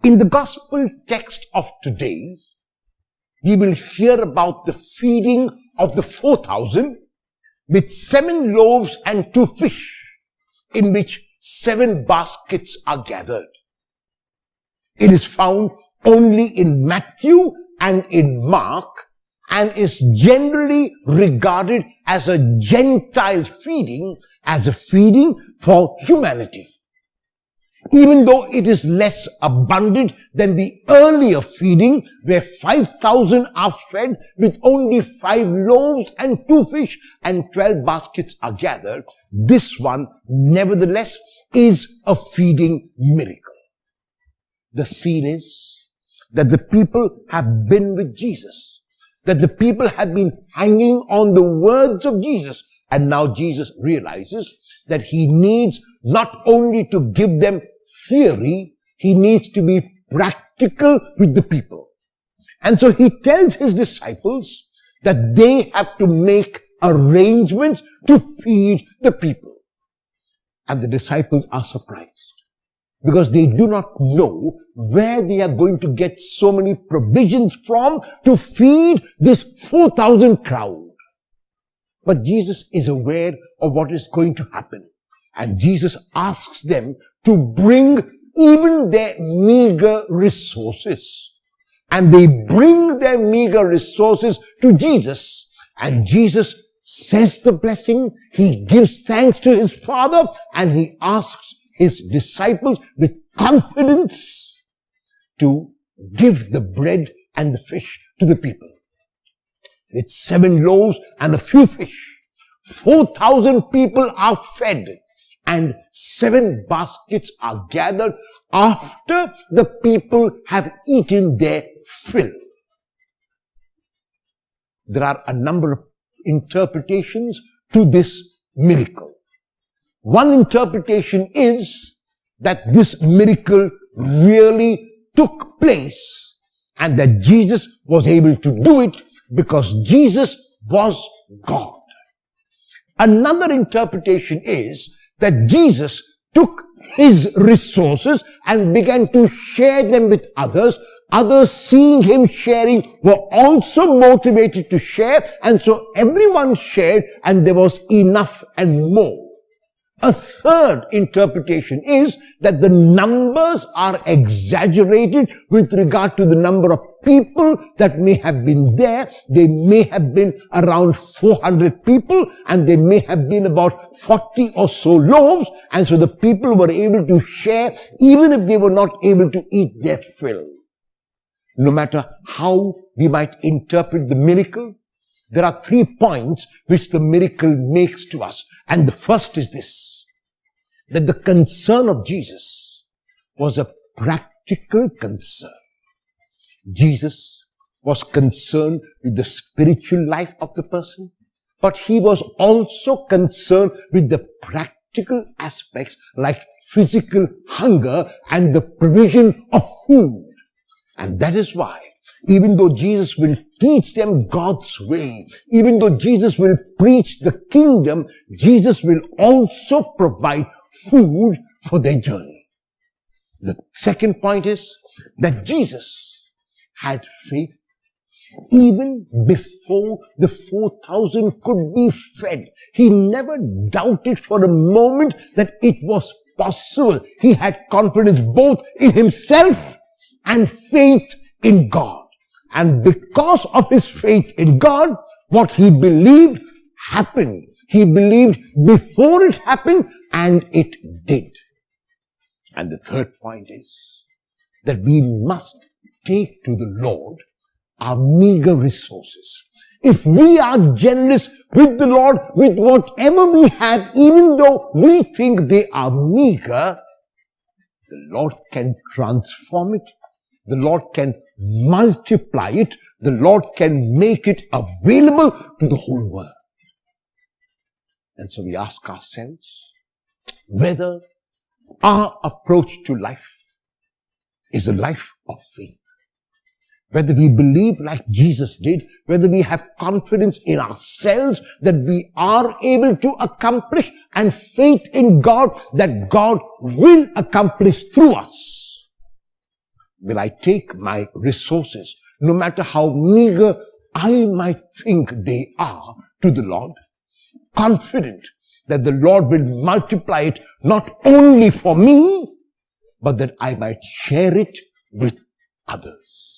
In the gospel text of today, we will hear about the feeding of the 4,000 with 7 loaves and 2 fish, in which 7 baskets are gathered. It is found only in Matthew and in Mark, and is generally regarded as a Gentile feeding, as a feeding for humanity. Even though it is less abundant than the earlier feeding, where 5,000 are fed with only 5 loaves and 2 fish and 12 baskets are gathered, this one, nevertheless, is a feeding miracle. The scene is that the people have been with Jesus, that the people have been hanging on the words of Jesus, and now Jesus realizes that he needs not only to give them theory, he needs to be practical with the people. And so he tells his disciples that they have to make arrangements to feed the people. And the disciples are surprised, because they do not know where they are going to get so many provisions from to feed this 4,000 crowd. But Jesus is aware of what is going to happen. And Jesus asks them to bring even their meager resources. And they bring their meager resources to Jesus. And Jesus says the blessing, he gives thanks to his Father, and he asks his disciples with confidence to give the bread and the fish to the people. With 7 loaves and a few fish, 4,000 people are fed, and 7 baskets are gathered after the people have eaten their fill. There are a number of interpretations to this miracle. One interpretation is that this miracle really took place and that Jesus was able to do it because Jesus was God. Another interpretation is that Jesus took his resources and began to share them with others. Others, seeing him sharing, were also motivated to share, and so everyone shared, and there was enough and more. A third interpretation is that the numbers are exaggerated with regard to the number of people that may have been there. They may have been around 400 people, and they may have been about 40 or so loaves, and so the people were able to share even if they were not able to eat their fill. No matter how we might interpret the miracle, there are 3 points which the miracle makes to us. And the first is this, that the concern of Jesus was a practical concern. Jesus was concerned with the spiritual life of the person, but he was also concerned with the practical aspects like physical hunger and the provision of food. And that is why, even though Jesus will teach them God's way, even though Jesus will preach the kingdom, Jesus will also provide food for their journey. The second point is that Jesus had faith even before the 4,000 could be fed. He never doubted for a moment that it was possible. He had confidence both in himself and faith in God. And because of his faith in God, what he believed happened. He believed before it happened, and it did. And the third point is that we must take to the Lord our meager resources. If we are generous with the Lord, with whatever we have, even though we think they are meager, the Lord can transform it. The Lord can multiply it. The Lord can make it available to the whole world. And so we ask ourselves whether our approach to life is a life of faith. Whether we believe like Jesus did, whether we have confidence in ourselves that we are able to accomplish, and faith in God that God will accomplish through us. will I take my resources, no matter how meager I might think they are, to the Lord, confident that the Lord will multiply it not only for me, but that I might share it with others.